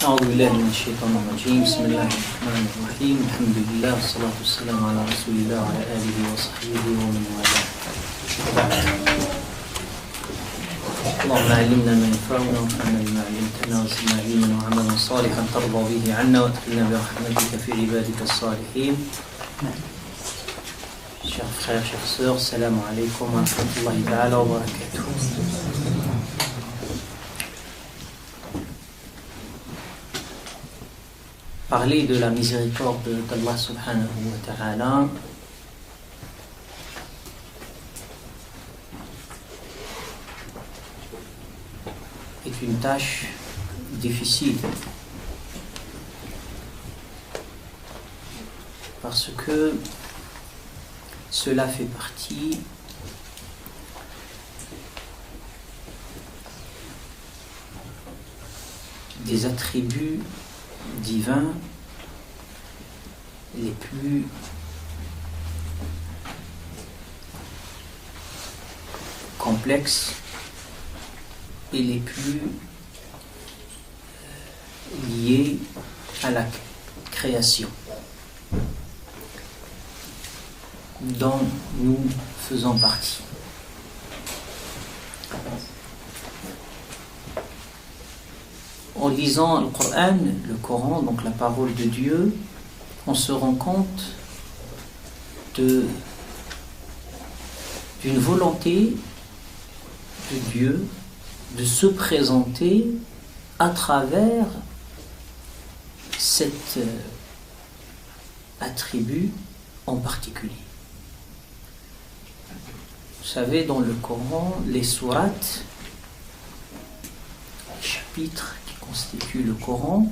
أعوذ بالله من الشيطان الرجيم بسم الله الرحمن الرحيم الحمد لله والصلاة والسلام على رسول الله وعلى آله وصحبه ومن والاه. اللهم علمنا ما ينفعنا وانفعنا بما علمتنا وزدنا علما وعملا صالحا ترضى به عنا وادخلنا برحمتك في عبادك الصالحين. Chers frères, chères sœurs, salam alaikum wa rahmatullahi ta'ala wa barakatuh. Parler de la miséricorde d'Allah subhanahu wa ta'ala est une tâche difficile parce que cela fait partie des attributs divins les plus complexes et les plus liés à la création dont nous faisons partie. En lisant le Coran, donc la parole de Dieu, on se rend compte d'une volonté de Dieu de se présenter à travers cet attribut en particulier. Vous savez, dans le Coran, les sourates, les chapitres qui constituent le Coran,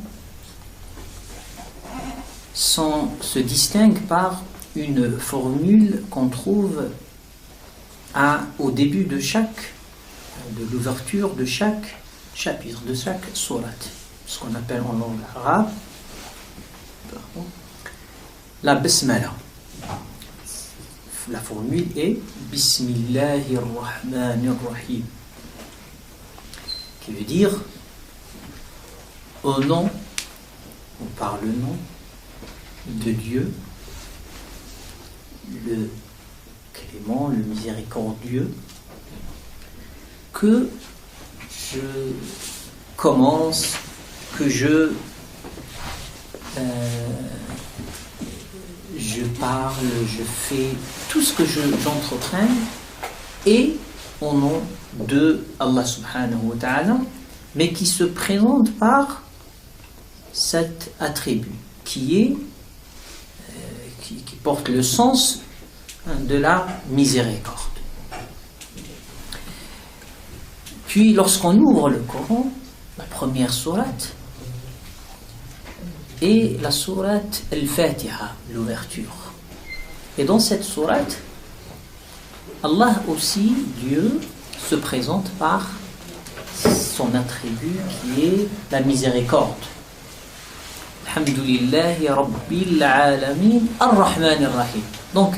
se distinguent par une formule qu'on trouve au début de l'ouverture de chaque chapitre, de chaque sourate, ce qu'on appelle en langue arabe la basmala. La formule est Bismillahirrahmanirrahim, qui veut dire au nom ou par le nom de Dieu, le clément, le miséricordieux, que je commence, que je parle, je fais tout ce que j'entreprends et au nom de Allah subhanahu wa ta'ala, mais qui se présente par cet attribut qui porte le sens de la miséricorde. Puis lorsqu'on ouvre le Coran, la première sourate est la sourate Al-Fatiha, l'ouverture. Et dans cette sourate, Allah aussi, Dieu, se présente par son attribut qui est la miséricorde. Alhamdulillahi Rabbil Alamin Ar-Rahman Ar-Rahim. Donc,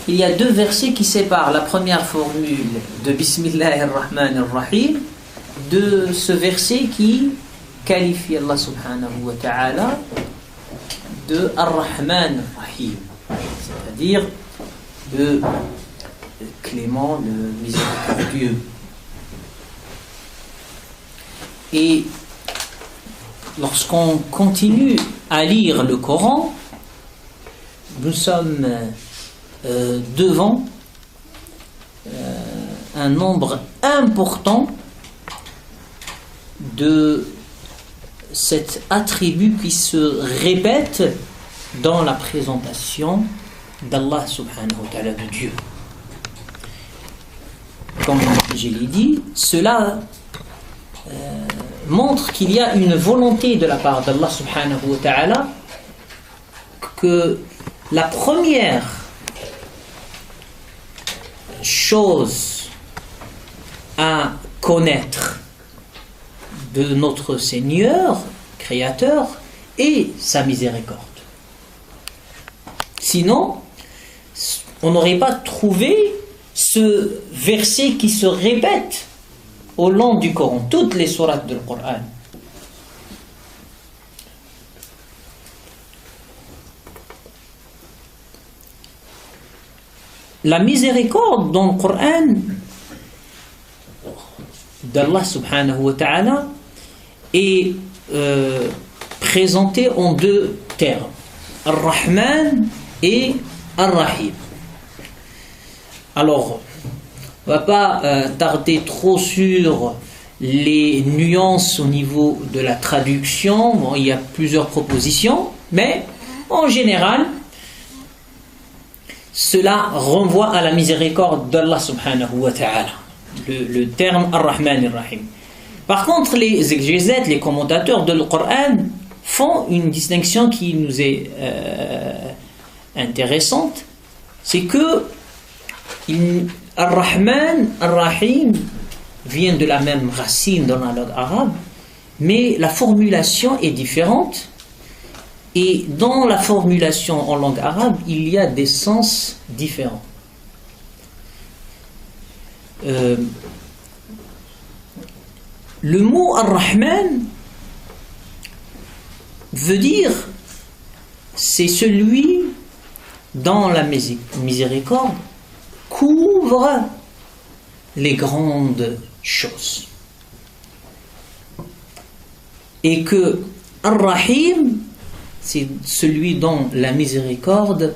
il y a deux versets qui séparent la première formule de Bismillahir-Rahman Ar-Rahim de ce verset qui qualifie Allah subhanahu wa ta'ala de Ar-Rahman Ar-Rahim, c'est-à-dire le clément, le miséricordieux. Et lorsqu'on continue à lire le Coran, nous sommes devant un nombre important de cet attribut qui se répète dans la présentation d'Allah subhanahu wa ta'ala, de Dieu. Comme je l'ai dit, cela montre qu'il y a une volonté de la part d'Allah subhanahu wa ta'ala que la première chose à connaître de notre Seigneur, Créateur, est sa miséricorde. Sinon, on n'aurait pas trouvé ce verset qui se répète au long du Coran, toutes les sourates du Coran. la miséricorde dans le Coran d'Allah subhanahu wa ta'ala est présentée en deux termes, Ar-Rahman et Ar-Rahim. Alors, on ne va pas tarder trop sur les nuances au niveau de la traduction. Bon, il y a plusieurs propositions, mais en général, cela renvoie à la miséricorde d'Allah subhanahu wa ta'ala, le terme Ar-Rahman Ar-Rahim. Par contre, les exégètes, les commentateurs de le Coran font une distinction qui nous est intéressante, c'est que Ar-Rahman Ar-Rahim viennent de la même racine dans la langue arabe, mais la formulation est différente. Et dans la formulation en langue arabe, il y a des sens différents. Le mot Ar-Rahman veut dire c'est celui dont la miséricorde couvre les grandes choses. Et que Ar-Rahim, c'est celui dont la miséricorde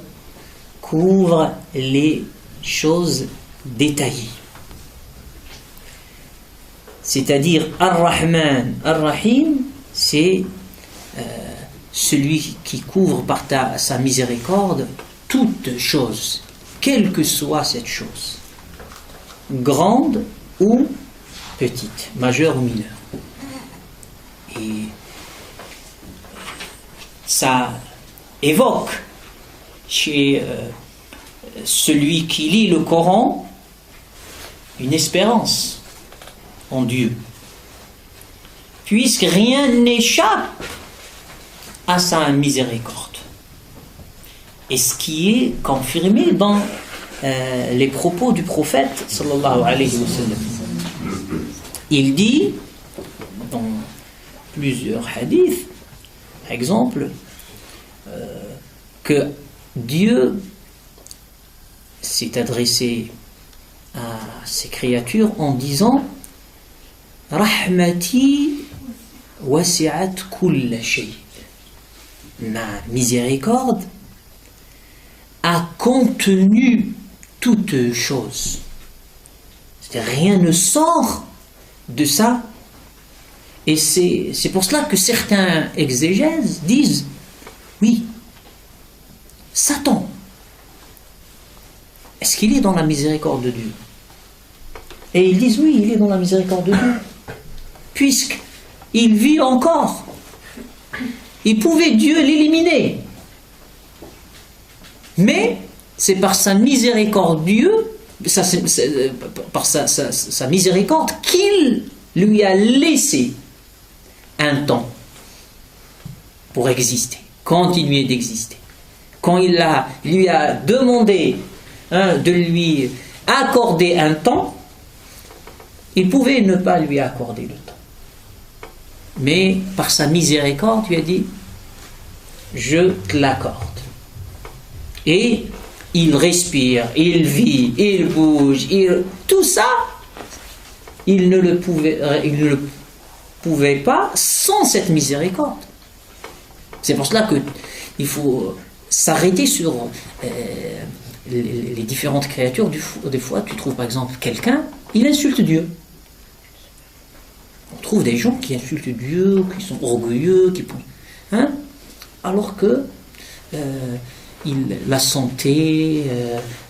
couvre les choses détaillées. C'est-à-dire Ar-Rahman, Ar-Rahim, c'est celui qui couvre par sa miséricorde toute chose, quelle que soit cette chose, grande ou petite, majeure ou mineure. Et ça évoque chez celui qui lit le Coran une espérance en Dieu, puisque rien n'échappe à sa miséricorde. Et ce qui est confirmé dans les propos du prophète sallallahu alayhi wa sallam. Il dit dans plusieurs hadiths, par exemple, que Dieu s'est adressé à ses créatures en disant Rahmati wasi'at kulla shay. Ma miséricorde a contenu toute chose. C'est-à-dire, rien ne sort de ça. Et c'est pour cela que certains exégèses disent oui, Satan, est-ce qu'il est dans la miséricorde de Dieu? Et ils disent oui, il est dans la miséricorde de Dieu, puisqu'il vit encore. Il pouvait Dieu l'éliminer, mais c'est par sa miséricorde Dieu, par sa miséricorde qu'il lui a laissé un temps pour exister, continuer d'exister. Quand il lui a demandé de lui accorder un temps, il pouvait ne pas lui accorder le temps. Mais par sa miséricorde, il a dit je te l'accorde. Et il respire, il vit, il bouge, tout ça, il ne le pouvait pas sans cette miséricorde. C'est pour cela qu'il faut s'arrêter sur les différentes créatures. Des fois, tu trouves par exemple quelqu'un, il insulte Dieu. On trouve des gens qui insultent Dieu, qui sont orgueilleux, alors que la santé,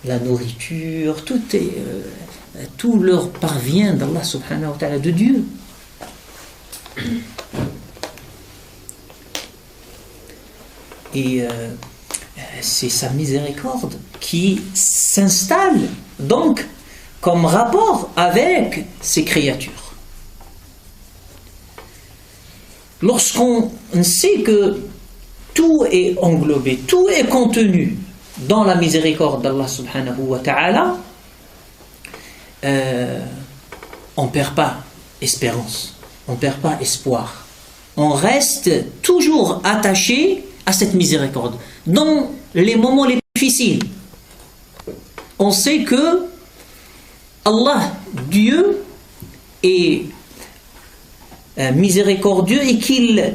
la nourriture, tout leur parvient d'Allah subhanahu wa ta'ala, de Dieu. Et c'est sa miséricorde qui s'installe donc comme rapport avec ses créatures. Lorsqu'on sait que tout est englobé, tout est contenu dans la miséricorde d'Allah subhanahu wa ta'ala, on ne perd pas espérance, on ne perd pas espoir. On reste toujours attaché à cette miséricorde. Dans les moments les plus difficiles, on sait que Allah, Dieu, est miséricordieux et qu'il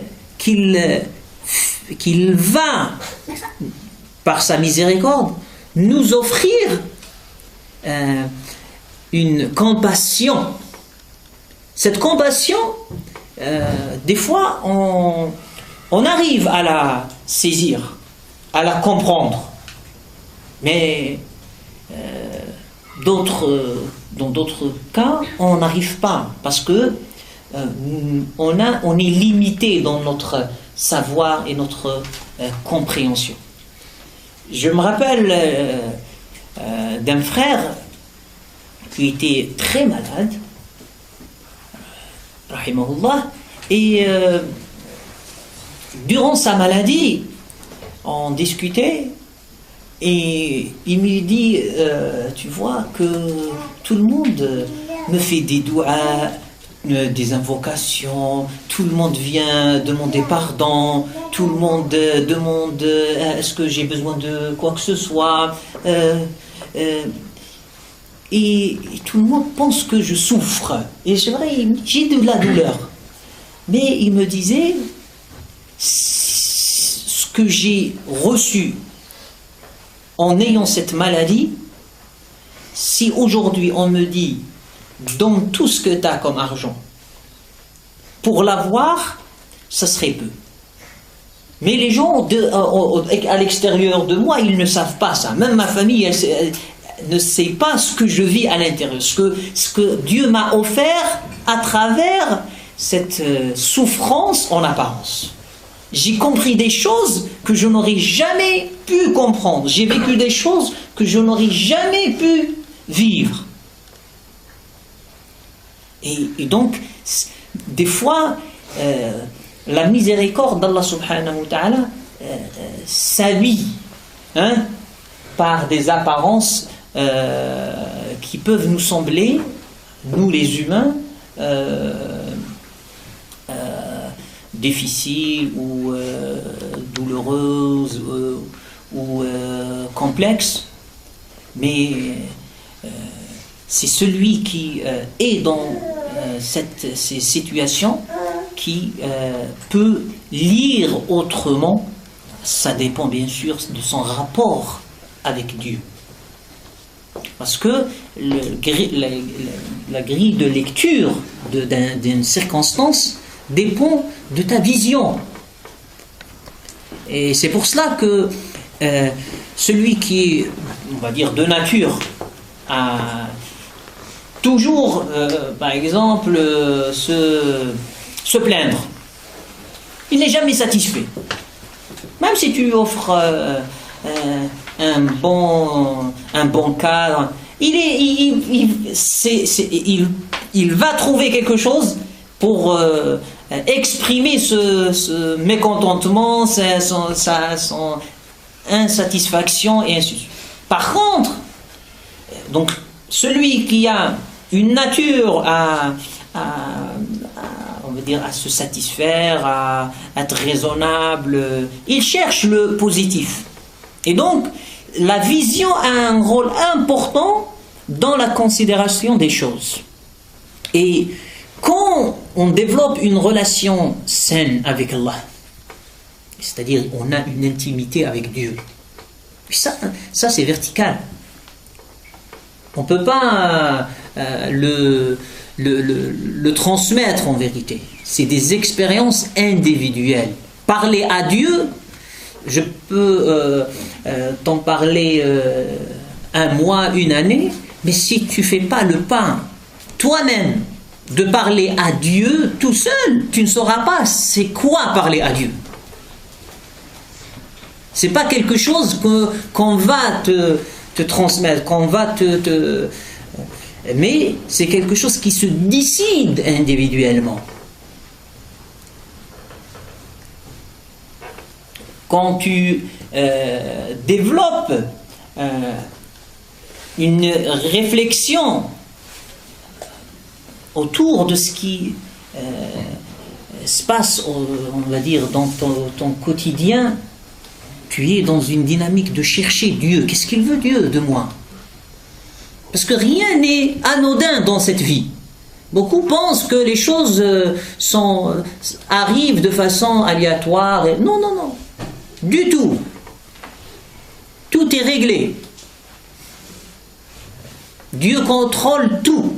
va, par sa miséricorde, nous offrir une compassion. Cette compassion, des fois, on arrive à la saisir, à la comprendre. Mais dans d'autres cas, on n'arrive pas, parce que on est limité dans notre savoir et notre compréhension. Je me rappelle d'un frère qui était très malade, rahimahullah, et durant sa maladie, on discutait, et il me dit, tu vois que tout le monde me fait des doigts, des invocations, tout le monde vient demander pardon, tout le monde demande est-ce que j'ai besoin de quoi que ce soit, et tout le monde pense que je souffre. Et c'est vrai, j'ai de la douleur. Mais il me disait, ce que j'ai reçu en ayant cette maladie, si aujourd'hui on me dit donne tout ce que tu as comme argent pour l'avoir, ça serait peu. Mais les gens à l'extérieur de moi, ils ne savent pas ça. Même ma famille, elle ne sait pas ce que je vis à l'intérieur, ce que Dieu m'a offert à travers cette souffrance en apparence. J'ai compris des choses que je n'aurais jamais pu comprendre. J'ai vécu des choses que je n'aurais jamais pu vivre. Et donc, des fois, la miséricorde d'Allah subhanahu wa ta'ala s'habille par des apparences qui peuvent nous sembler, nous les humains, difficiles ou douloureuses ou complexes, mais c'est celui qui est dans ces situations qui peut lire autrement. Ça dépend bien sûr de son rapport avec Dieu. Parce que la grille de lecture d'une circonstance dépend de ta vision. Et c'est pour cela que celui qui est, on va dire, de nature à toujours, par exemple, se plaindre, il n'est jamais satisfait. Même si tu offres un bon cadre, il va trouver quelque chose pour exprimer ce mécontentement, son insatisfaction et ainsi de suite. Par contre, donc celui qui a une nature on va dire, à se satisfaire, à être raisonnable, il cherche le positif. Et donc, la vision a un rôle important dans la considération des choses. Et quand on développe une relation saine avec Allah, c'est-à-dire on a une intimité avec Dieu, ça c'est vertical. On ne peut pas le transmettre en vérité. C'est des expériences individuelles. Parler à Dieu, je peux t'en parler un mois, une année, mais si tu ne fais pas le pas toi-même de parler à Dieu tout seul, tu ne sauras pas c'est quoi parler à Dieu. C'est pas quelque chose qu'on va te transmettre, qu'on va mais c'est quelque chose qui se décide individuellement. Quand tu développes une réflexion autour de ce qui se passe, on va dire, dans ton quotidien, tu es dans une dynamique de chercher Dieu. Qu'est-ce qu'il veut Dieu de moi? Parce que rien n'est anodin dans cette vie. Beaucoup pensent que les choses arrivent de façon aléatoire. Non, non, non. Du tout. Tout est réglé. Dieu contrôle tout.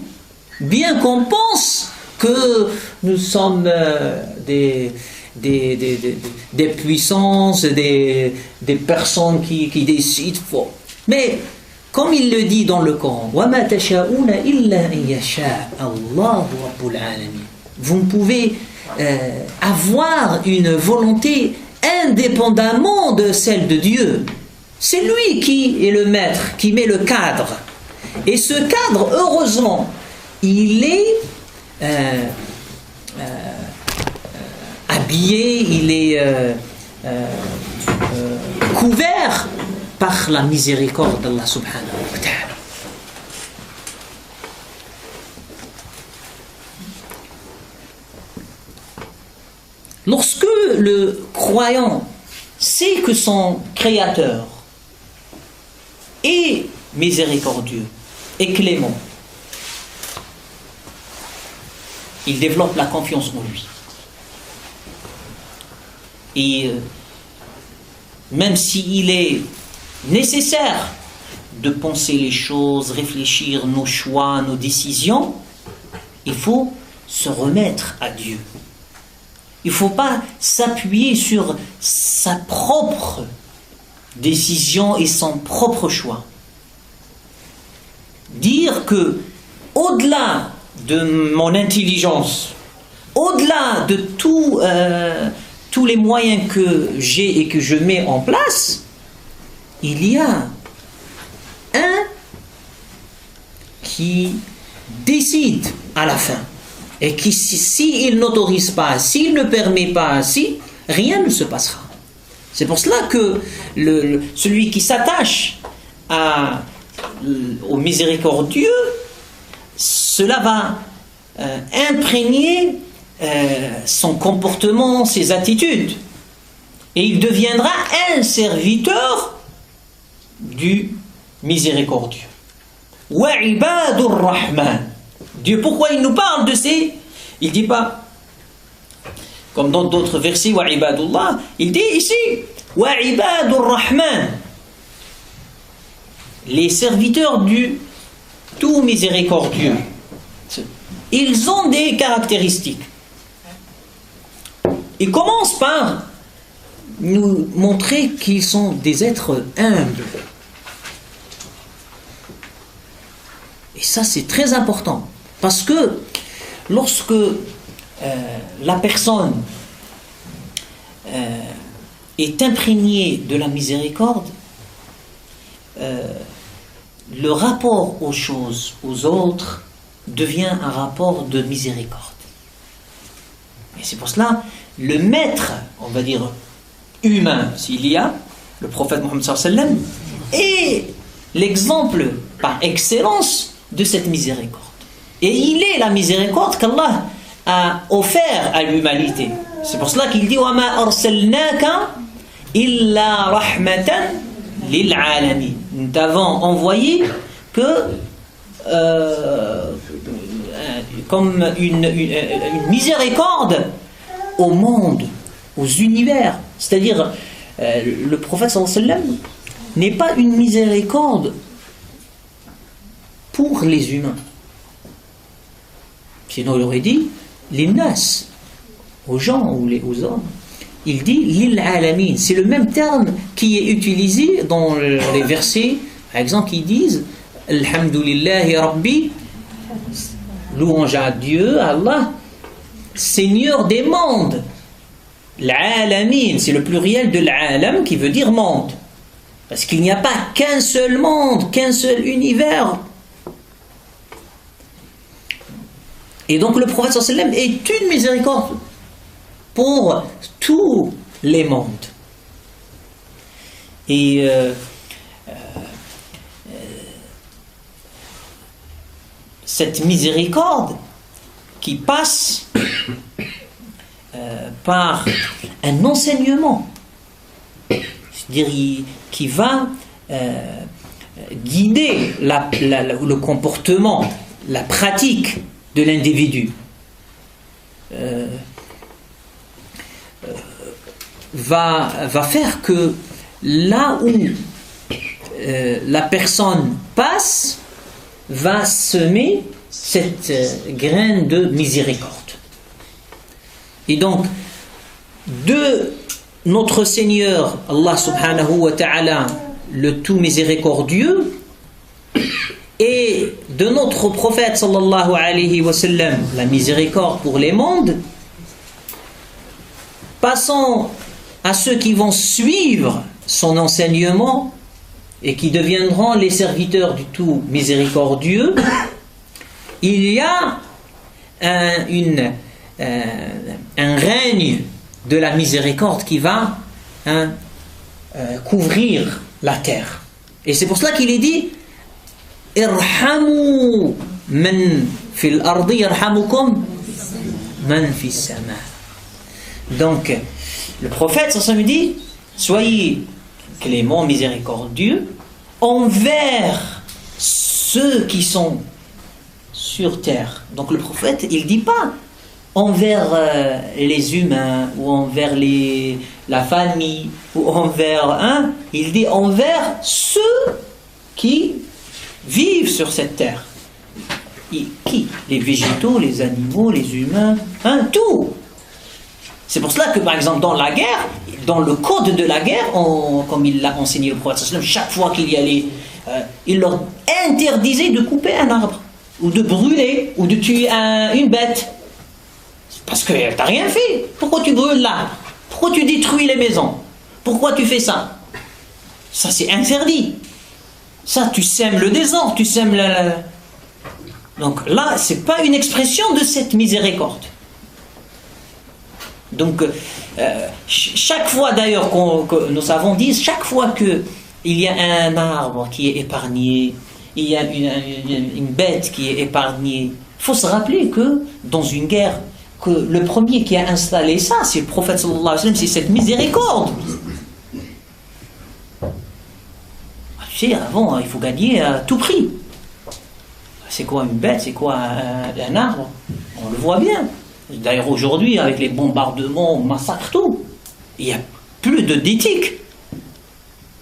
Bien qu'on pense que nous sommes des puissances, des personnes qui décident. Mais comme il le dit dans le Coran, وَمَا تَشَاءُونَ إِلَّا أَن يَشَاءَ اللَّهُ رَبُّ الْعَالَمِينَ. Vous ne pouvez avoir une volonté indépendamment de celle de Dieu. C'est lui qui est le maître, qui met le cadre. Et ce cadre, heureusement, il est habillé, il est couvert par la miséricorde d'Allah subhanahu wa ta'ala. Lorsque le croyant sait que son Créateur est miséricordieux et clément, il développe la confiance en lui. Et même s'il est nécessaire de penser les choses, réfléchir nos choix, nos décisions, il faut se remettre à Dieu. Il ne faut pas s'appuyer sur sa propre décision et son propre choix. Dire que, au-delà de mon intelligence, au-delà de tous les moyens que j'ai et que je mets en place, il y a un qui décide à la fin. Et qui, s'il n'autorise pas, s'il ne permet pas, rien ne se passera. C'est pour cela que celui qui s'attache au miséricordieux, cela va imprégner son comportement, ses attitudes. Et il deviendra un serviteur du miséricordieux. Wa ibadur rahman. Dieu, pourquoi il nous parle de ces... Il ne dit pas, comme dans d'autres versets, wa ibadullah, il dit ici, wa ibadur rahman. Les serviteurs du tout miséricordieux. Ils ont des caractéristiques. Il commence par nous montrer qu'ils sont des êtres humbles. Et ça, c'est très important. Parce que lorsque la personne est imprégnée de la miséricorde, le rapport aux choses, aux autres, devient un rapport de miséricorde. Et c'est pour cela, le maître, on va dire, humain, s'il y a, le prophète Mohammed sallallahu alayhi wa sallam, est l'exemple par excellence de cette miséricorde. Et il est la miséricorde qu'Allah a offert à l'humanité. C'est pour cela qu'il dit وَمَا أَرْسَلْنَاكَ إِلَّا رَحْمَةً لِلْعَالَمِينَ. Nous t'avons envoyé que comme une miséricorde au monde, aux univers. C'est-à-dire, le prophète sallallahu alayhi wa sallam n'est pas une miséricorde pour les humains. Sinon, il aurait dit l'innas, aux gens ou aux hommes. Il dit lil alamin. C'est le même terme qui est utilisé dans les versets, par exemple, qui disent Alhamdulillahi Rabbi, louange à Dieu, à Allah, Seigneur des mondes. L'alamin, c'est le pluriel de l'alam qui veut dire monde. Parce qu'il n'y a pas qu'un seul monde, qu'un seul univers. Et donc le prophète sallallahu alayhi wa sallam est une miséricorde pour tous les mondes. Et cette miséricorde qui passe par un enseignement, c'est-à-dire qui va guider le comportement, la pratique de l'individu. Va faire que là où la personne passe, va semer cette graine de miséricorde. Et donc, de notre Seigneur, Allah subhanahu wa ta'ala, le tout miséricordieux, et de notre prophète sallallahu alayhi wa sallam, la miséricorde pour les mondes, passons à ceux qui vont suivre son enseignement et qui deviendront les serviteurs du tout miséricordieux. Il y a un règne de la miséricorde qui va couvrir la terre. Et c'est pour cela qu'il est dit Irhamu man fil ardi yarhamukum man fis sama. Donc le prophète sallallahu alayhi wa sallam dit soyez clément, miséricordieux envers ceux qui sont sur terre. Donc le prophète, il dit pas envers les humains ou envers la famille ou envers il dit envers ceux qui vivent sur cette terre. Qui? Les végétaux, les animaux, les humains, tout. C'est pour cela que par exemple dans la guerre, dans le code de la guerre, comme il l'a enseigné le prophète, chaque fois qu'il y allait, il leur interdisait de couper un arbre, ou de brûler, ou de tuer une bête. Parce que t'as rien fait. Pourquoi tu brûles l'arbre? Pourquoi tu détruis les maisons? Pourquoi tu fais ça? Ça c'est interdit. Ça tu sèmes le désordre, tu sèmes Donc là, c'est pas une expression de cette miséricorde. Donc, chaque fois d'ailleurs que nous avons dit, chaque fois qu'il y a un arbre qui est épargné, il y a une bête qui est épargnée, il faut se rappeler que dans une guerre, que le premier qui a installé ça, c'est le prophète sallallahu alayhi wa sallam, c'est cette miséricorde. Tu sais, avant, il faut gagner à tout prix. C'est quoi une bête? C'est quoi un arbre? On le voit bien. D'ailleurs aujourd'hui, avec les bombardements, on massacre tout. Il n'y a plus d'éthique.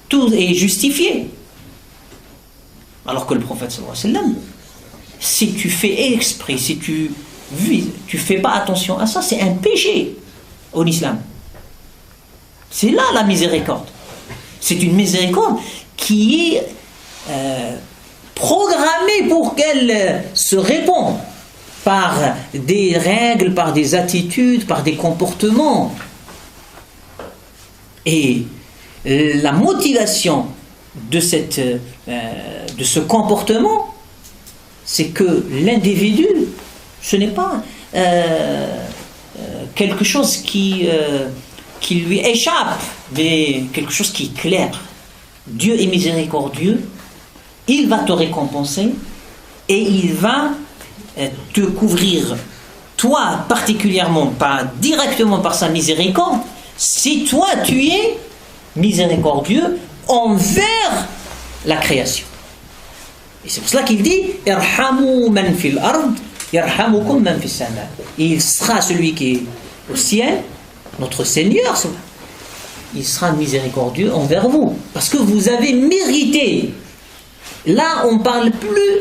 Tout est justifié. Alors que le prophète sallallahu alayhi wa sallam, si tu fais exprès, si tu fais pas attention à ça, c'est un péché en islam. C'est là la miséricorde. C'est une miséricorde qui est programmée pour qu'elle se réponde par des règles, par des attitudes, par des comportements. Et la motivation de ce comportement, c'est que l'individu, ce n'est pas quelque chose qui lui échappe, mais quelque chose qui est clair. Dieu est miséricordieux, il va te récompenser et il va te couvrir, toi particulièrement, pas directement par sa miséricorde, si toi tu es miséricordieux envers la création. Et c'est pour cela qu'il dit Irhamu man fil ard yarhamukum man fis sama. Il sera celui qui est au ciel, notre Seigneur, il sera miséricordieux envers vous, parce que vous avez mérité. Là on parle plus,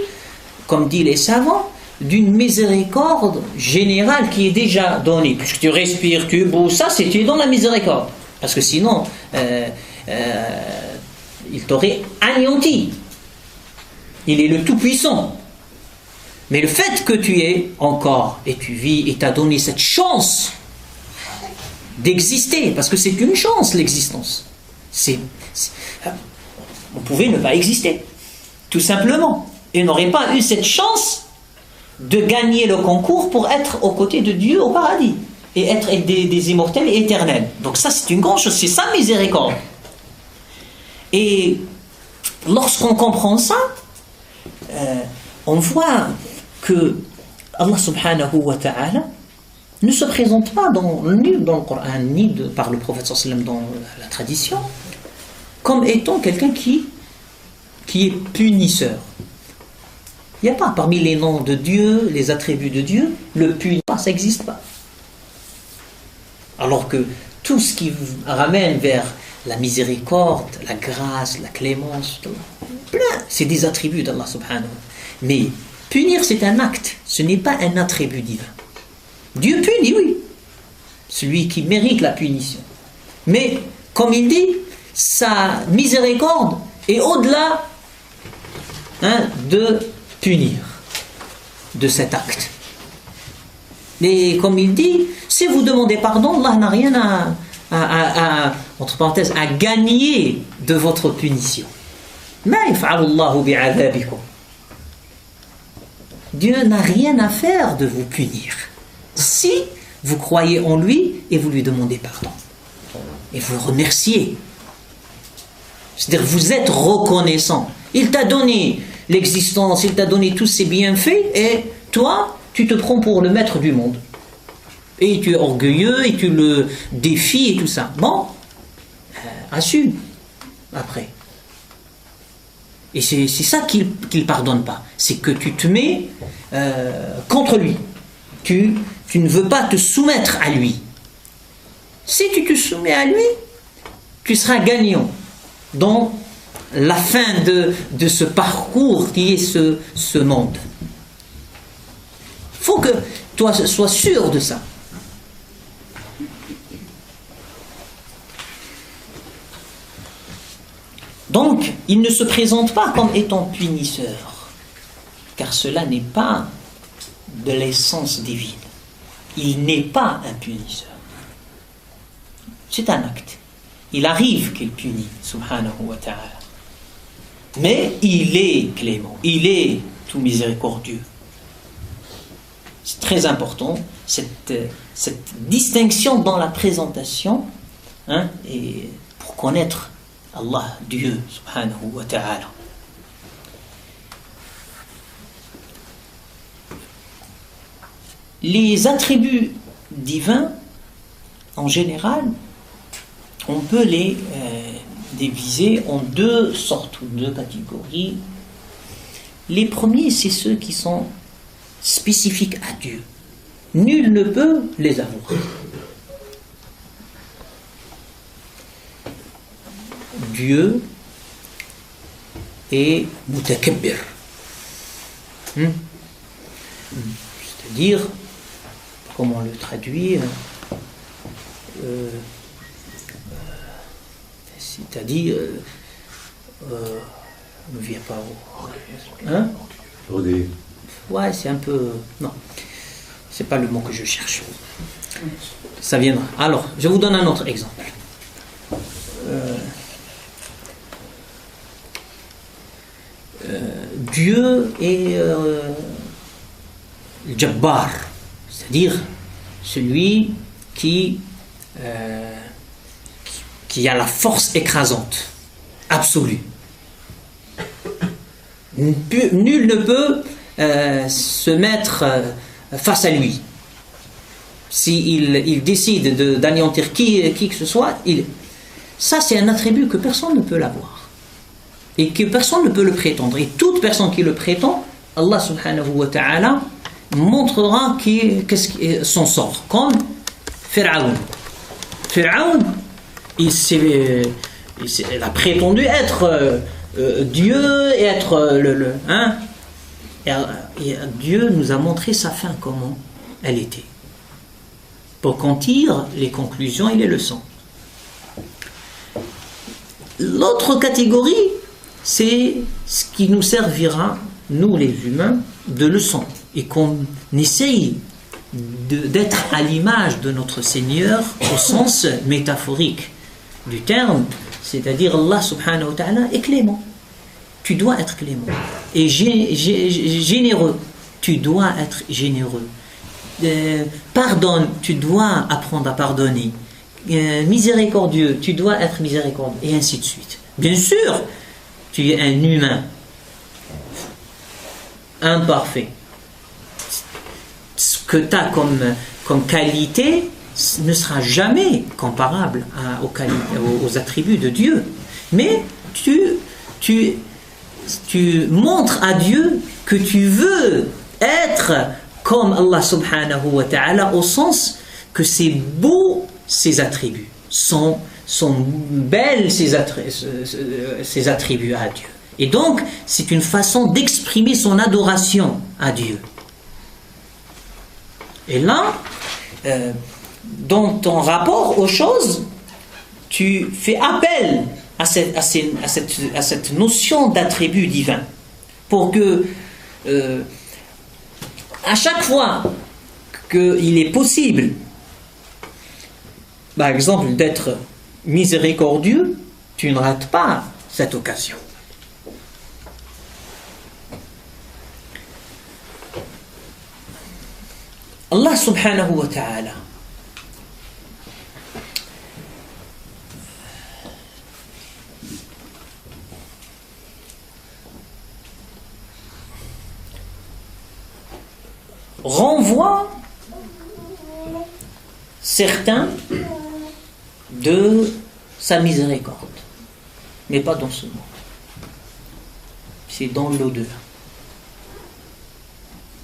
comme disent les savants, d'une miséricorde générale qui est déjà donnée. Puisque tu respires, tu bouges, ça c'est tu es dans la miséricorde. Parce que sinon, il t'aurait anéanti. Il est le Tout-Puissant. Mais le fait que tu es encore, et tu vis, et t'a donné cette chance d'exister, parce que c'est une chance l'existence. On pouvait ne pas exister, tout simplement. Et on n'aurait pas eu cette chance de gagner le concours pour être aux côtés de Dieu au paradis et être des immortels et éternels. Donc ça c'est une grande chose, c'est sa miséricorde. Et lorsqu'on comprend ça, on voit que Allah subhanahu wa ta'ala ne se présente pas ni dans le Coran ni par le prophète sallallahu alayhi wa sallam dans la tradition comme étant quelqu'un qui qui est punisseur. Il n'y a pas parmi les noms de Dieu, les attributs de Dieu, le punisseur, ça n'existe pas. Alors que tout ce qui ramène vers la miséricorde, la grâce, la clémence, plein, c'est des attributs d'Allah subhanahu wa ta'ala. Mais punir, c'est un acte, ce n'est pas un attribut divin. Dieu punit, oui, celui qui mérite la punition. Mais, comme il dit, sa miséricorde est au-delà de punir, de cet acte. Et comme il dit, si vous demandez pardon, Allah n'a rien entre parenthèses, à gagner de votre punition. Dieu n'a rien à faire de vous punir si vous croyez en lui et vous lui demandez pardon et vous le remerciez. C'est-à-dire vous êtes reconnaissant. Il t'a donné l'existence, il t'a donné tous ses bienfaits et toi, tu te prends pour le maître du monde. Et tu es orgueilleux et tu le défies et tout ça. Bon, assume après. Et c'est ça qu'il ne pardonne pas. C'est que tu te mets contre lui. Tu ne veux pas te soumettre à lui. Si tu te soumets à lui, tu seras gagnant dans la fin de ce parcours qui est ce monde. Il faut que toi sois sûr de ça. Donc, il ne se présente pas comme étant punisseur, car cela n'est pas de l'essence divine. Il n'est pas un punisseur. C'est un acte. Il arrive qu'il punit, subhanahu wa ta'ala. Mais il est clément, il est tout miséricordieux. C'est très important, cette distinction dans la présentation, et pour connaître Allah, Dieu, subhanahu wa ta'ala. Les attributs divins, en général, on peut les diviser en deux sortes, ou deux catégories. Les premiers, c'est ceux qui sont spécifiques à Dieu. Nul ne peut les avoir. Dieu est mutakabbir. C'est-à-dire, comment le traduire, c'est-à-dire, ne vient pas ouais, c'est un peu... Non, c'est pas le mot que je cherche. Ça viendra. Alors, je vous donne un autre exemple. Dieu est le Jabbar, c'est-à-dire celui qui a la force écrasante, absolue. Nul ne peut se mettre face à lui. S'il décide d'anéantir qui que ce soit, ça c'est un attribut que personne ne peut l'avoir. Et que personne ne peut le prétendre. Et toute personne qui le prétend, Allah subhanahu wa ta'ala montrera son sort. Comme Pharaon. Pharaon, il a prétendu être Dieu et être et Dieu nous a montré sa fin, comment elle était. Pour qu'on tire les conclusions et les leçons. L'autre catégorie, c'est ce qui nous servira, nous les humains, de leçon. Et qu'on essaye d'être à l'image de notre Seigneur au sens métaphorique du terme, c'est-à-dire Allah subhanahu wa ta'ala est clément. Tu dois être clément. Et généreux. Tu dois être généreux. Pardonne, tu dois apprendre à pardonner. Miséricordieux, tu dois être miséricordieux. Et ainsi de suite. Bien sûr, tu es un humain imparfait. Ce que tu as comme qualité ne sera jamais comparable aux attributs de Dieu. Mais tu tu montres à Dieu que tu veux être comme Allah subhanahu wa ta'ala, au sens que c'est beau ses attributs, sont belles ses attributs à Dieu. Et donc, c'est une façon d'exprimer son adoration à Dieu. Et là, dans ton rapport aux choses, tu fais appel à cette notion d'attribut divin, pour que à chaque fois qu'il est possible, par exemple, d'être miséricordieux, tu ne rates pas cette occasion. Allah subhanahu wa ta'ala renvoie certains de sa miséricorde, mais pas dans ce monde. C'est dans l'au-delà.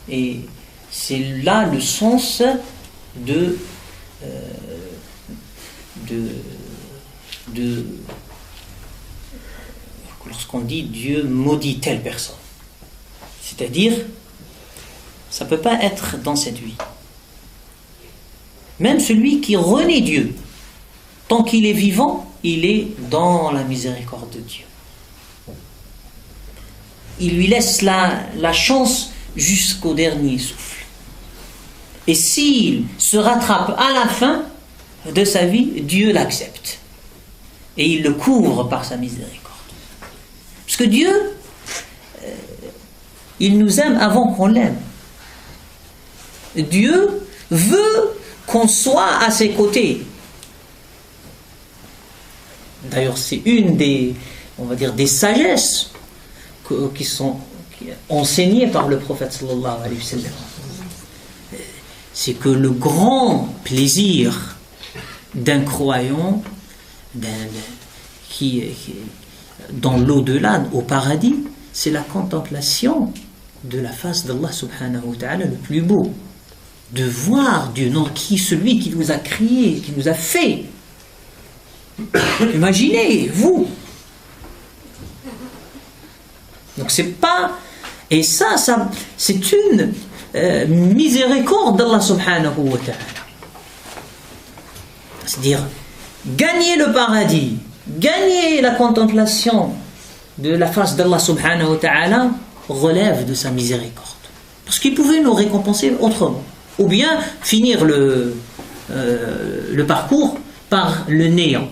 Et c'est là le sens lorsqu'on dit Dieu maudit telle personne. C'est-à-dire, ça ne peut pas être dans cette vie. Même celui qui renie Dieu, tant qu'il est vivant, il est dans la miséricorde de Dieu. Il lui laisse la chance jusqu'au dernier souffle. Et s'il se rattrape à la fin de sa vie, Dieu l'accepte. Et il le couvre par sa miséricorde. Parce que Dieu, il nous aime avant qu'on l'aime. Dieu veut qu'on soit à ses côtés. D'ailleurs, c'est une des sagesses qui sont enseignées par le prophète sallallahu alayhi wa sallam. C'est que le grand plaisir d'un croyant, qui dans l'au-delà, au paradis, c'est la contemplation de la face d'Allah subhanahu wa ta'ala le plus beau. De voir Dieu, non, celui qui nous a créés, qui nous a fait. Imaginez, vous. Donc c'est pas... Et ça c'est une miséricorde d'Allah subhanahu wa ta'ala. C'est-à-dire, gagner le paradis, gagner la contemplation de la face d'Allah subhanahu wa ta'ala relève de sa miséricorde. Parce qu'il pouvait nous récompenser autrement. Ou bien finir le parcours par le néant,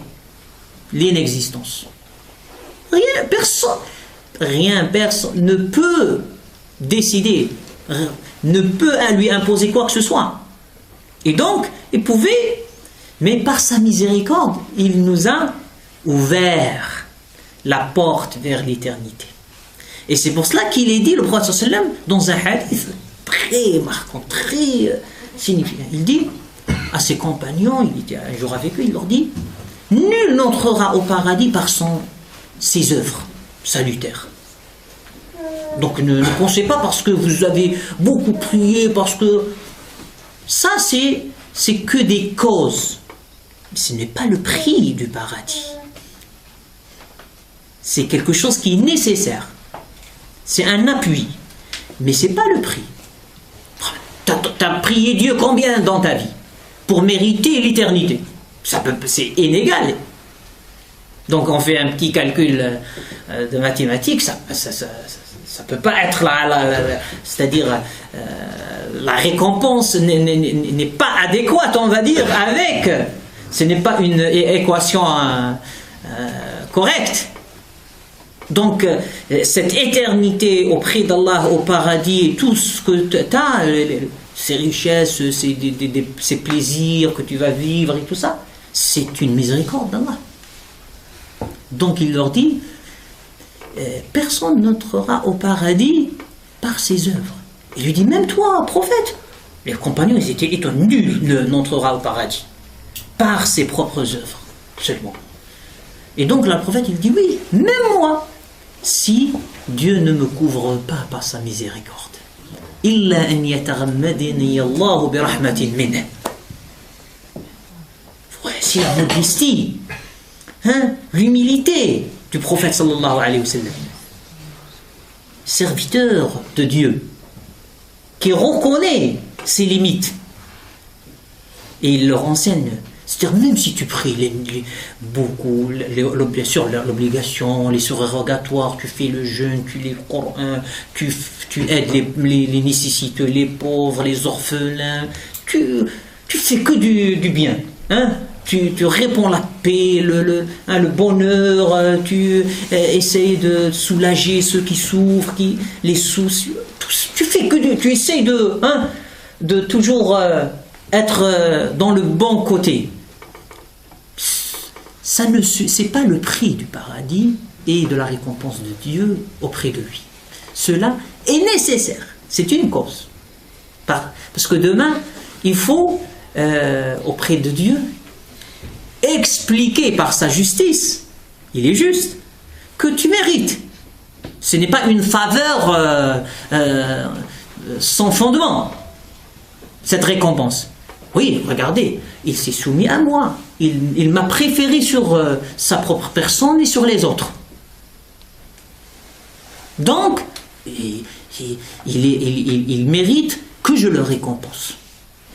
l'inexistence. Personne ne peut décider, ne peut lui imposer quoi que ce soit. Et donc, il pouvait, mais par sa miséricorde, il nous a ouvert la porte vers l'éternité. Et c'est pour cela qu'il est dit, le prophète sallallahu alayhi wa sallam, dans un hadith très marquant, très significatif. Il dit à ses compagnons, il était un jour avec eux, il leur dit: nul n'entrera au paradis par ses œuvres salutaires. Donc ne pensez pas parce que vous avez beaucoup prié, parce que ça c'est que des causes. Ce n'est pas le prix du paradis. C'est quelque chose qui est nécessaire. C'est un appui. Mais ce n'est pas le prix. T'as prié Dieu combien dans ta vie pour mériter l'éternité? C'est inégal. Donc on fait un petit calcul de mathématiques, ça peut pas être c'est-à-dire la récompense n'est pas adéquate, on va dire, avec. Ce n'est pas une équation correcte. Donc, cette éternité auprès d'Allah, au paradis, tout ce que tu as, ces richesses, ces plaisirs que tu vas vivre et tout ça, c'est une miséricorde d'Allah. Donc, il leur dit, personne n'entrera au paradis par ses œuvres. Il lui dit, même toi, prophète. Les compagnons, ils étaient étonnés, nul n'entrera au paradis par ses propres œuvres seulement. Et donc, le prophète, il dit, oui, même moi. si Dieu ne me couvre pas par sa miséricorde. Illa an yataghammadani Allahu bi rahmatin minhu. Voici la modestie, l'humilité du prophète sallallahu alayhi wa sallam. Serviteur de Dieu, qui reconnaît ses limites. Et il leur enseigne. C'est-à-dire, même si tu pries beaucoup, bien sûr, l'obligation, les surérogatoires, tu fais le jeûne, tu lis le Coran, tu aides les nécessiteux, les pauvres, les orphelins, tu fais que du bien. Tu répands la paix, le bonheur, tu essayes de soulager ceux qui souffrent, les soucis. Tu fais que tu essayes de toujours être dans le bon côté. C'est pas le prix du paradis et de la récompense de Dieu auprès de lui. Cela est nécessaire. C'est une cause. Parce que demain, il faut, auprès de Dieu, expliquer par sa justice, il est juste, que tu mérites. Ce n'est pas une faveur sans fondement, cette récompense. Oui, regardez, il s'est soumis à moi. Il m'a préféré sur sa propre personne et sur les autres. Donc, il mérite que je le récompense.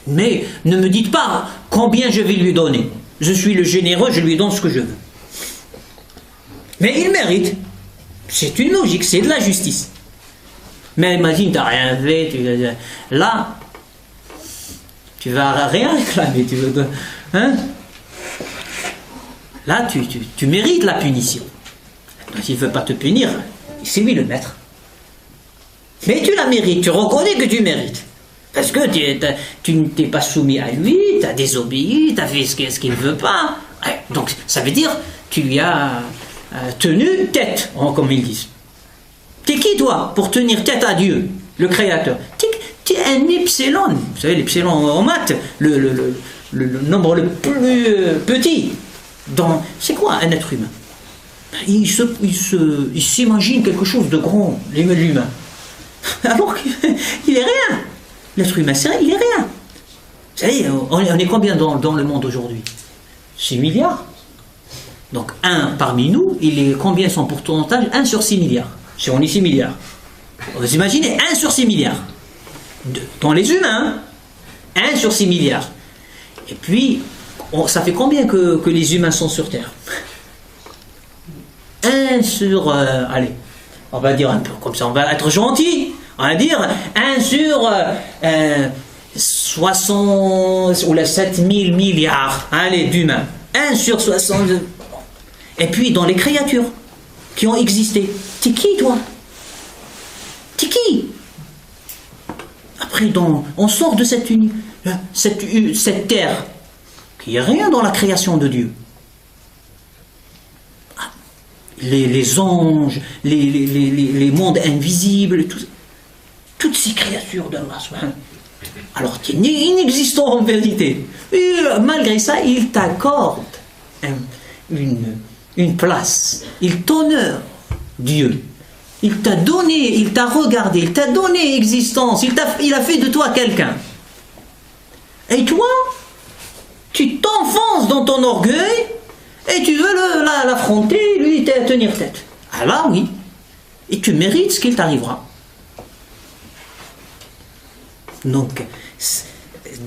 Mais ne me dites pas combien je vais lui donner. Je suis le généreux, je lui donne ce que je veux. Mais il mérite. C'est une logique, c'est de la justice. Mais imagine, tu n'as rien fait, là, tu vas rien réclamer. Là, tu mérites la punition. Donc, s'il ne veut pas te punir, c'est lui le maître. Mais tu la mérites, tu reconnais que tu mérites. Parce que tu ne t'es pas soumis à lui, tu as désobéi, tu as fait ce qu'il ne veut pas. Donc ça veut dire tu lui as tenu tête, comme ils disent. T'es qui toi pour tenir tête à Dieu, le Créateur? T'es un epsilon. Vous savez, l'epsilon en maths, le nombre le plus petit. C'est quoi un être humain? Il s'imagine quelque chose de grand, l'humain. Alors qu'il est rien. L'être humain, c'est rien, il est rien. Vous savez, on est combien dans le monde aujourd'hui? 6 milliards. Donc, parmi nous, il est combien son pourcentage? 1 sur 6 milliards. Si on est 6 milliards. Vous imaginez, 1 sur 6 milliards. Dans les humains, 1 sur 6 milliards. Et puis, ça fait combien que les humains sont sur Terre? 1 sur... allez, on va dire un peu comme ça, on va être gentil. On va dire 1 sur 60 ou 7000 milliards, allez, d'humains. 1 sur 60. Et puis dans les créatures qui ont existé, t'es qui toi? T'es qui? Après, on sort de cette terre, qui n'est rien dans la création de Dieu. Les anges, les mondes invisibles, toutes ces créatures d'Allah. Alors, tu es inexistant en vérité. Et malgré ça, il t'accorde une place. Il t'honore, Dieu. Il t'a donné, il t'a regardé, il t'a donné existence. Il a fait de toi quelqu'un. Et toi, tu t'enfonces dans ton orgueil et tu veux l'affronter, lui tenir tête. Ah là, oui. Et tu mérites ce qu'il t'arrivera. Donc,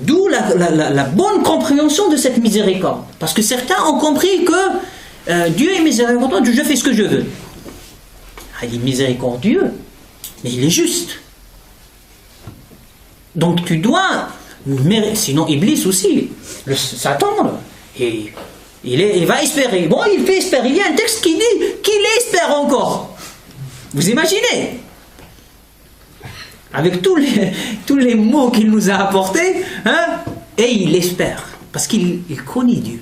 d'où la bonne compréhension de cette miséricorde. Parce que certains ont compris que Dieu est miséricordieux, je fais ce que je veux. Ah, il est miséricordieux, mais il est juste. Donc tu dois, sinon Iblis aussi, Satan, et il va espérer. Bon, il fait espérer. Il y a un texte qui dit qu'il espère encore. Vous imaginez? Avec tous les mots qu'il nous a apportés, et il espère, parce qu'il connaît Dieu.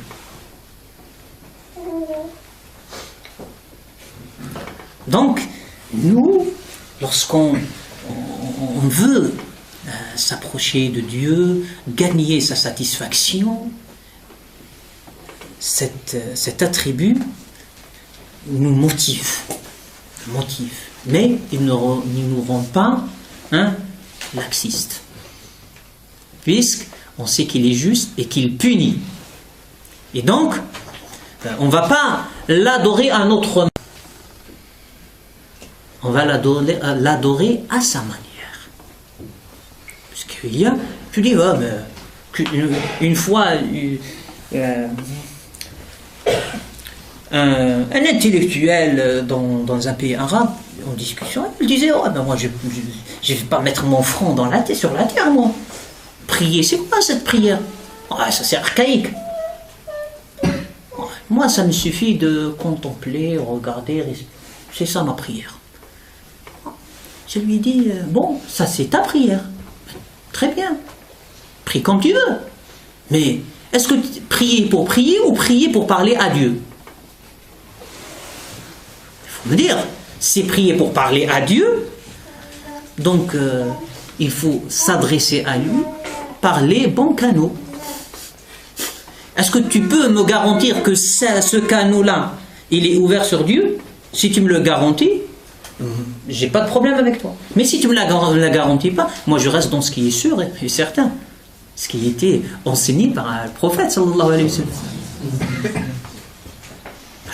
Donc, nous, lorsqu'on veut s'approcher de Dieu, gagner sa satisfaction, cet attribut nous motive. motif. Mais il ne nous rend pas laxistes. Puisqu'on sait qu'il est juste et qu'il punit. Et donc, on ne va pas l'adorer à notre manière. On va l'adorer à sa manière. Parce qu'il y a, tu dis, oh, mais, une fois, un intellectuel dans un pays arabe, en discussion, il disait, oh, ben moi je ne vais pas mettre mon front dans sur la terre, moi. Prier, c'est quoi cette prière? Oh, ça c'est archaïque. Moi, ça me suffit de contempler, regarder, c'est ça ma prière. Je lui dis, bon, ça c'est ta prière. Très bien. Prie comme tu veux. Mais est-ce que prier pour prier ou prier pour parler à Dieu? Il faut me dire, c'est prier pour parler à Dieu. Donc, il faut s'adresser à lui par les bons canaux. Est-ce que tu peux me garantir que ce canal-là, il est ouvert sur Dieu? Si tu me le garantis, j'ai pas de problème avec toi. Mais si tu me la garantis pas, moi je reste dans ce qui est sûr et certain. Ce qui était enseigné par le prophète sallallahu alayhi wa sallam.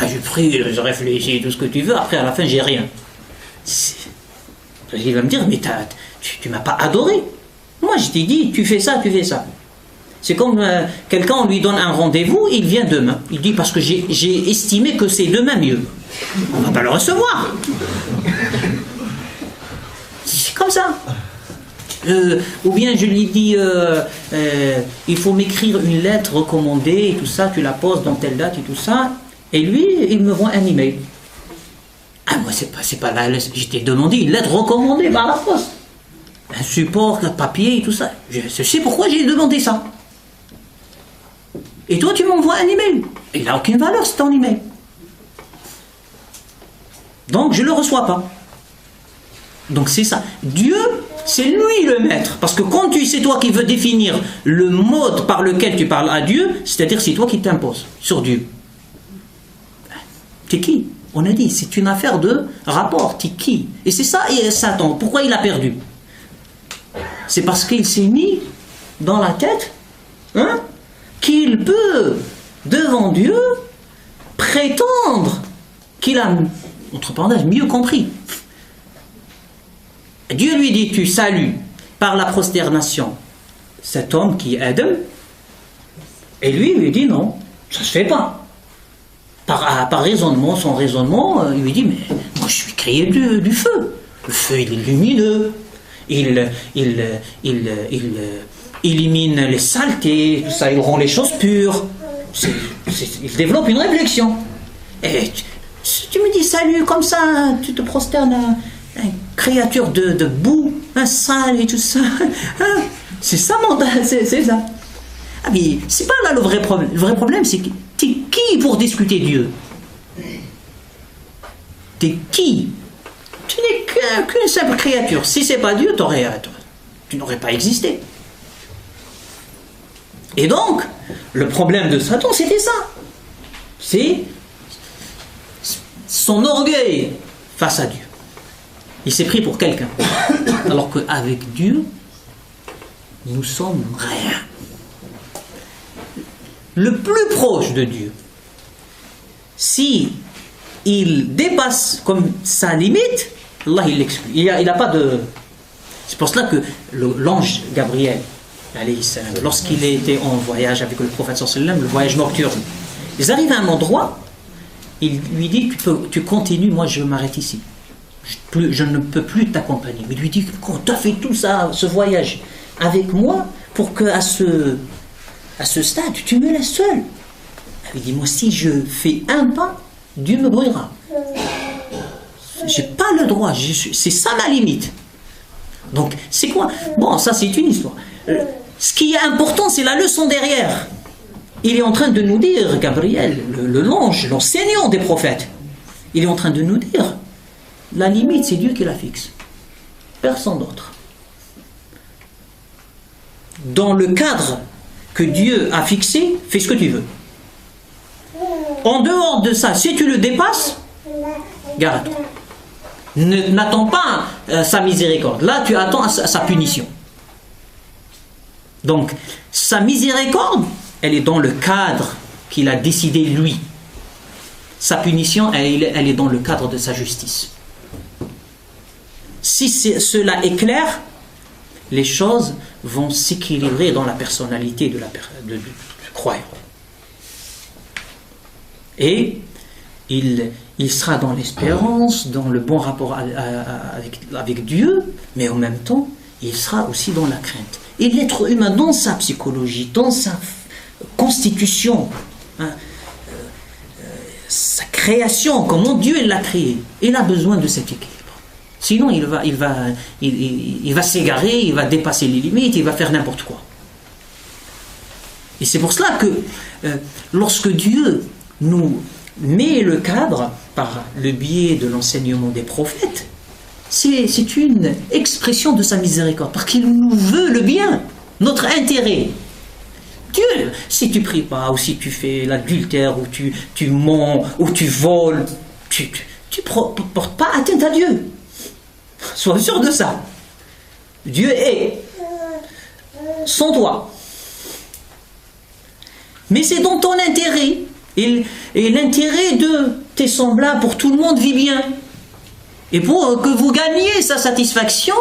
Je prie, je réfléchis, tout ce que tu veux, après à la fin j'ai rien. Il va me dire, mais tu m'as pas adoré. Moi je t'ai dit, tu fais ça, tu fais ça. C'est comme quelqu'un, on lui donne un rendez-vous, il vient demain. Il dit, parce que j'ai estimé que c'est demain mieux. On ne va pas le recevoir. C'est comme ça. Ou bien je lui dis, il faut m'écrire une lettre recommandée, et tout ça, tu la poses dans telle date et tout ça. Et lui, il me voit un email. Ah, moi, c'est pas là, je t'ai demandé une lettre recommandée par la poste. Un support, un papier et tout ça. Je sais pourquoi j'ai demandé ça. Et toi, tu m'envoies un email. Il n'a aucune valeur, c'est ton email. Donc, je ne le reçois pas. Donc, c'est ça. Dieu, c'est lui le maître. Parce que quand c'est toi qui veux définir le mode par lequel tu parles à Dieu, c'est-à-dire c'est toi qui t'imposes sur Dieu. T'es qui? On a dit, c'est une affaire de rapport. T'es qui? Et c'est ça, et Satan. Pourquoi il a perdu? C'est parce qu'il s'est mis dans la tête, qu'il peut, devant Dieu, prétendre qu'il a, entre parenthèses, mieux compris. Dieu lui dit, tu salues par la prosternation cet homme qui est Adam, et lui dit non, ça se fait pas. Par raisonnement, son raisonnement, il lui dit, mais moi je suis créé du feu. Le feu, il est lumineux, il élimine les saletés, tout ça, il rend les choses pures. Il développe une réflexion. Et tu me dis salut comme ça, tu te prosternes à une créature de boue, un sale et tout ça. C'est ça, c'est ça. Ah mais c'est pas là le vrai problème. Le vrai problème, c'est que t'es qui pour discuter Dieu? T'es qui? Tu n'es qu'une simple créature. Si c'est pas Dieu, tu n'aurais pas existé. Et donc, le problème de Satan, c'était ça. C'est son orgueil face à Dieu. Il s'est pris pour quelqu'un. Alors qu'avec Dieu, nous sommes rien. Le plus proche de Dieu, si il dépasse comme sa limite, Allah il l'exclut. Il n'a pas de... C'est pour cela que l'ange Gabriel, lorsqu'il était en voyage avec le prophète sallallahu alayhi wa sallam, le voyage nocturne, ils arrivent à un endroit, il lui dit, tu continues, moi je m'arrête ici. Je ne peux plus t'accompagner. Mais il lui dit, tu as fait tout ça, ce voyage avec moi, pour qu'à ce stade, tu me laisses seul. Il dit, moi si je fais un pas, Dieu me brûlera. J'ai pas le droit, c'est ça ma limite. Donc, c'est quoi? Bon, ça c'est une histoire. Ce qui est important, c'est la leçon derrière. Il est en train de nous dire, Gabriel, l'ange, l'enseignant des prophètes, il est en train de nous dire, la limite, c'est Dieu qui la fixe. Personne d'autre. Dans le cadre que Dieu a fixé, fais ce que tu veux. En dehors de ça, si tu le dépasses, gare à toi. N'attends pas sa miséricorde. Là, tu attends sa punition. Donc, sa miséricorde, elle est dans le cadre qu'il a décidé lui. Sa punition, elle est dans le cadre de sa justice. Si cela est clair, les choses vont s'équilibrer dans la personnalité du croyant. Et il sera dans l'espérance, dans le bon rapport avec Dieu, mais en même temps, il sera aussi dans la crainte. Et l'être humain, dans sa psychologie, dans sa constitution, sa création, comment Dieu l'a créé, il a besoin de cet équilibre. Sinon, il va s'égarer, il va dépasser les limites, il va faire n'importe quoi. Et c'est pour cela que lorsque Dieu nous met le cadre par le biais de l'enseignement des prophètes, c'est une expression de sa miséricorde, parce qu'il nous veut le bien, notre intérêt. Dieu, si tu pries pas, ou si tu fais l'adultère, ou tu mens, ou tu voles, tu portes pas atteinte à Dieu. Sois sûr de ça. Dieu est sans toi. Mais c'est dans ton intérêt. Et l'intérêt de tes semblables pour tout le monde vit bien. Et pour que vous gagniez sa satisfaction,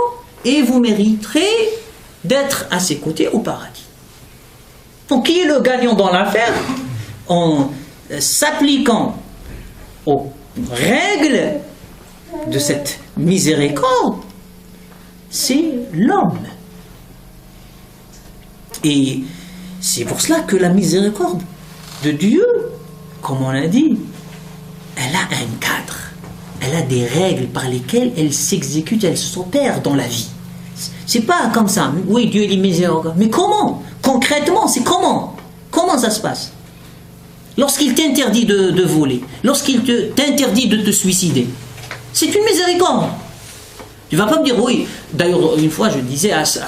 et vous mériterez d'être à ses côtés au paradis. Donc qui est le gagnant dans l'affaire? En s'appliquant aux règles de cette miséricorde, c'est l'homme. Et c'est pour cela que la miséricorde de Dieu, comme on l'a dit, elle a un cadre, elle a des règles par lesquelles elle s'exécute, elle s'opère dans la vie. C'est pas comme ça, oui, Dieu est miséricordieux, mais comment? Concrètement, c'est comment? Comment ça se passe? Lorsqu'il t'interdit de voler, lorsqu'il t'interdit de te suicider, c'est une miséricorde. Tu ne vas pas me dire, oui, d'ailleurs, une fois je disais à ça,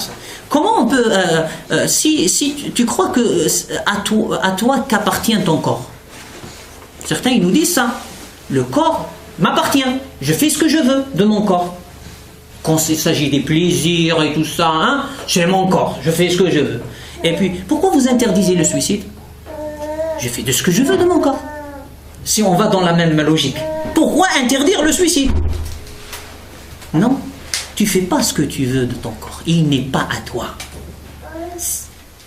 comment on peut, si tu crois que à toi qu'appartient ton corps? Certains, ils nous disent ça. Le corps m'appartient. Je fais ce que je veux de mon corps. Quand il s'agit des plaisirs et tout ça, j'ai mon corps. Je fais ce que je veux. Et puis, pourquoi vous interdisez le suicide? Je fais de ce que je veux de mon corps. Si on va dans la même logique. Pourquoi interdire le suicide? Non. Tu fais pas ce que tu veux de ton corps. Il n'est pas à toi.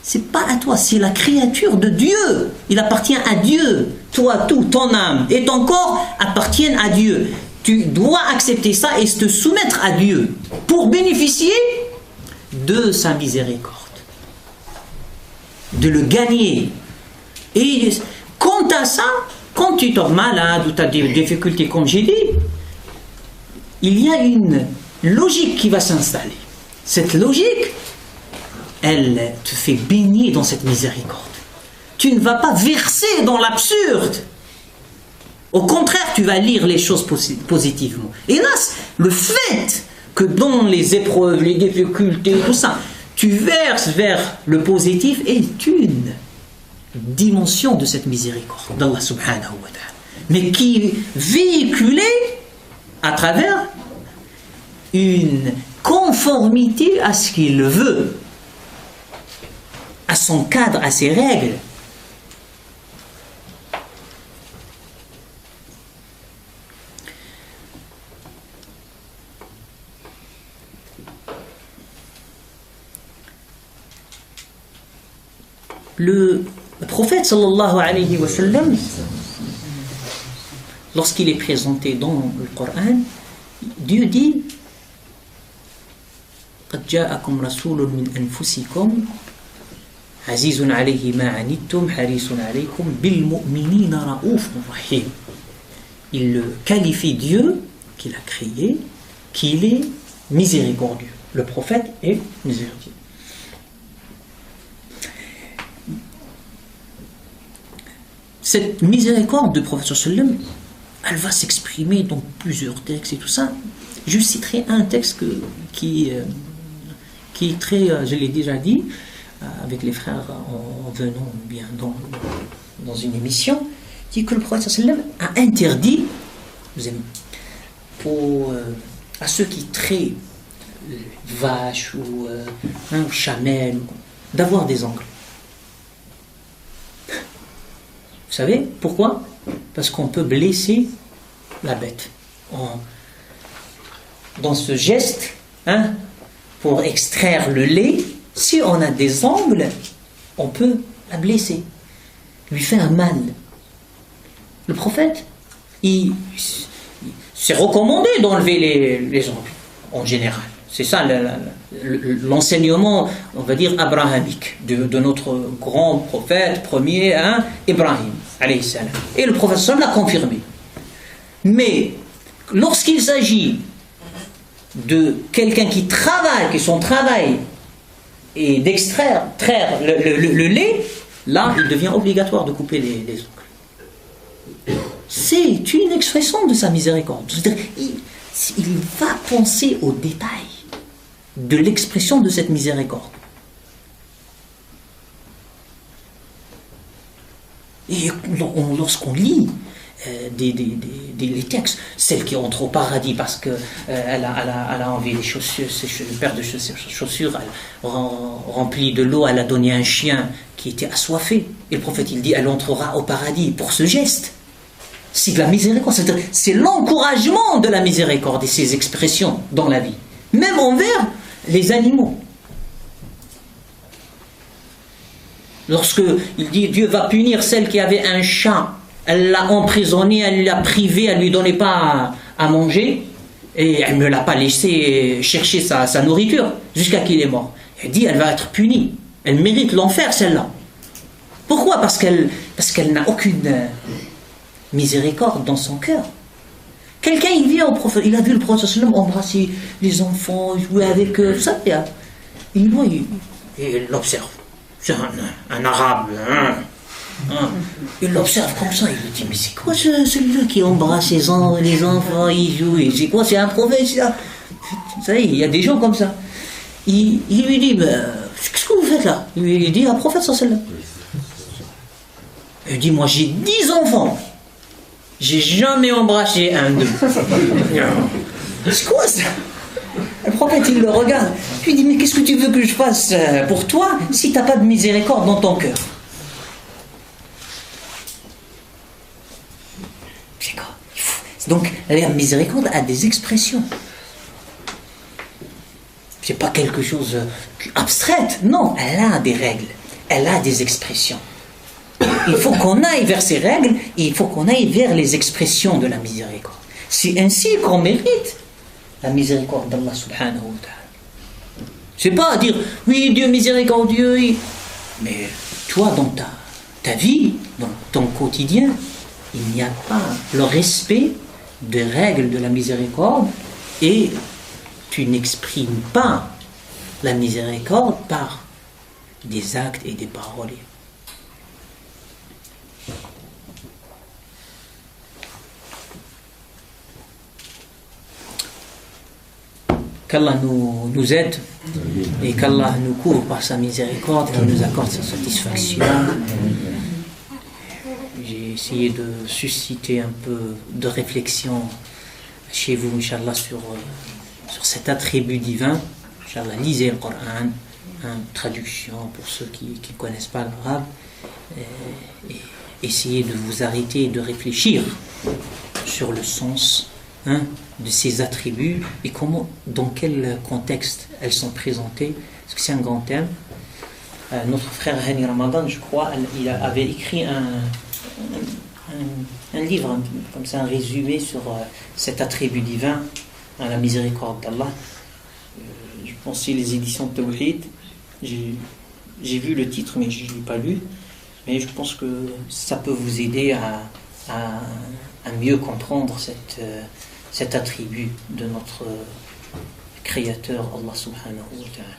C'est pas à toi, c'est la créature de Dieu. Il appartient à Dieu. Toi, tout, ton âme et ton corps appartiennent à Dieu. Tu dois accepter ça et te soumettre à Dieu pour bénéficier de sa miséricorde. De le gagner. Et quant à ça, quand tu tombes malade ou tu as des difficultés, comme j'ai dit, il y a une logique qui va s'installer. Cette logique, elle te fait baigner dans cette miséricorde. Tu ne vas pas verser dans l'absurde. Au contraire, tu vas lire les choses positivement. Et là, le fait que dans les épreuves, les difficultés, tout ça, tu verses vers le positif est une dimension de cette miséricorde d'Allah subhanahu wa ta'ala. Mais qui est véhiculée à travers une conformité à ce qu'il veut, à son cadre, à ses règles. Le prophète sallallahu alayhi wa sallam, lorsqu'il est présenté dans le Coran, Dieu dit قد جاءكم رسول من أنفسكم عزيز عليه ما عنتم حريص عليكم بالمؤمنين رؤوف رحيم. Il qualifie Dieu qu'il a créé, qu'il est miséricordieux. Le prophète est miséricordieux. Cette miséricorde du prophète sallam, elle va s'exprimer dans plusieurs textes et tout ça. Je citerai un texte qui est très, je l'ai déjà dit, avec les frères en venant bien dans une émission, dit que le prophète sallam a interdit à ceux qui traient vaches ou chamelles, d'avoir des ongles. Vous savez pourquoi? Parce qu'on peut blesser la bête. Dans ce geste, pour extraire le lait, si on a des ongles, on peut la blesser, lui faire un mal. Le prophète, c'est recommandé d'enlever les ongles, en général. C'est ça l'enseignement, on va dire, abrahamique de notre grand prophète premier, Ibrahim, alayhi salam. Et le prophète sallam l'a confirmé. Mais lorsqu'il s'agit de quelqu'un qui travaille, que son travail est d'extraire le lait, là, il devient obligatoire de couper les ongles. C'est une expression de sa miséricorde. C'est-à-dire, il va penser aux détails de l'expression de cette miséricorde. Et lorsqu'on lit les textes, celle qui entre au paradis parce qu'elle a enlevé les chaussures, une paire de chaussures remplies de l'eau, elle a donné un chien qui était assoiffé. Et le prophète, il dit, elle entrera au paradis pour ce geste. C'est de la miséricorde, c'est l'encouragement de la miséricorde et ses expressions dans la vie, même envers les animaux. Lorsque il dit Dieu va punir celle qui avait un chat, elle l'a emprisonné, elle l'a privé, elle lui donnait pas à manger et elle ne l'a pas laissé chercher sa nourriture jusqu'à qu'il est mort. Elle dit elle va être punie, elle mérite l'enfer celle-là. Pourquoi? Parce qu'elle n'a aucune miséricorde dans son cœur. Quelqu'un, il vient au prophète, il a vu le prophète embrasser les enfants, jouer avec eux, ça, il voit, il l'observe. C'est un arabe, il l'observe comme ça, il lui dit, mais c'est quoi celui-là qui embrasse les enfants, il joue, c'est quoi, c'est un prophète, ça? Vous savez, il y a des gens comme ça. Il lui dit, qu'est-ce que vous faites là? Il lui dit, un prophète, ça, celle-là. Il dit, moi j'ai 10 enfants. J'ai jamais embrassé un d'eux. C'est quoi ça? Le prophète, il le regarde. Il lui dit, mais qu'est-ce que tu veux que je fasse pour toi si tu n'as pas de miséricorde dans ton cœur? C'est quoi? Donc, la miséricorde a des expressions. C'est pas quelque chose abstraite. Non, elle a des règles. Elle a des expressions. Il faut qu'on aille vers ces règles et il faut qu'on aille vers les expressions de la miséricorde. C'est ainsi qu'on mérite la miséricorde d'Allah subhanahu wa ta'ala. C'est pas à dire, oui, Dieu miséricordieux, mais toi, dans ta vie, dans ton quotidien, il n'y a pas le respect des règles de la miséricorde et tu n'exprimes pas la miséricorde par des actes et des paroles. Qu'Allah nous aide et qu'Allah nous couvre par sa miséricorde, qu'il nous accorde sa satisfaction. J'ai essayé de susciter un peu de réflexion chez vous, Inch'Allah, sur cet attribut divin. Inch'Allah, lisez le Coran, traduction pour ceux qui ne connaissent pas l'arabe, et essayez de vous arrêter et de réfléchir sur le sens de ces attributs et comment, dans quel contexte elles sont présentées, parce que c'est un grand thème. Notre frère Hani Ramadan, je crois, il avait écrit un livre, comme ça, un résumé sur cet attribut divin, la miséricorde d'Allah. Je pense que c'est les éditions de Tawhid. J'ai vu le titre, mais je ne l'ai pas lu. Mais je pense que ça peut vous aider à mieux comprendre cet attribut de notre Créateur, Allah subhanahu wa ta'ala.